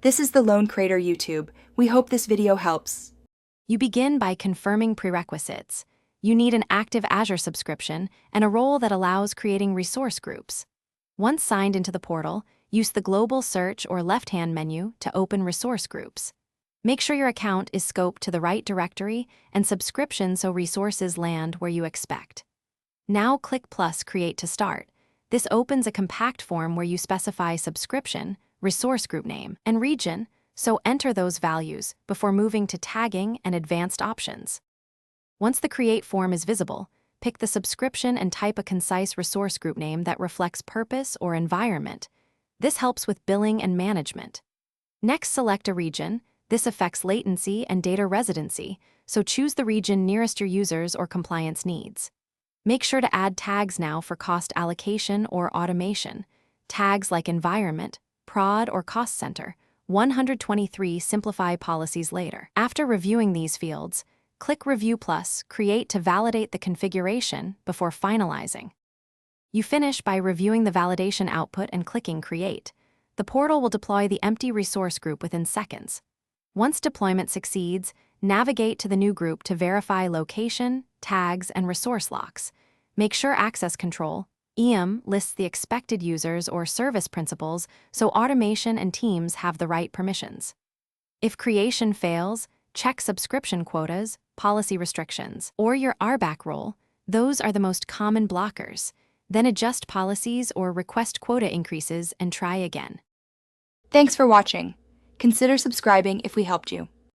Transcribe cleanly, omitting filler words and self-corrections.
This is the Lone Crater YouTube. We hope this video helps. You begin by confirming prerequisites. You need an active Azure subscription and a role that allows creating resource groups. Once signed into the portal, use the global search or left-hand menu to open resource groups. Make sure your account is scoped to the right directory and subscription so resources land where you expect. Now click plus Create to start. This opens a compact form where you specify subscription, resource group name, and region, so enter those values before moving to tagging and advanced options. Once the Create form is visible, pick the subscription and type a concise resource group name that reflects purpose or environment. This helps with billing and management. Next, select a region. This affects latency and data residency, so choose the region nearest your users or compliance needs. Make sure to add tags now for cost allocation or automation. Tags like environment, prod, or cost center. 123 simplify policies later. After reviewing these fields, click Review plus Create to validate the configuration before finalizing. You finish by reviewing the validation output and clicking Create. The portal will deploy the empty resource group within seconds. Once deployment succeeds, navigate to the new group to verify location, tags, and resource locks. Make sure access control, EM, lists the expected users or service principals so automation and teams have the right permissions. If creation fails, check subscription quotas, policy restrictions, or your RBAC role. Those are the most common blockers. Then adjust policies or request quota increases and try again. Thanks for watching. Consider subscribing if we helped you.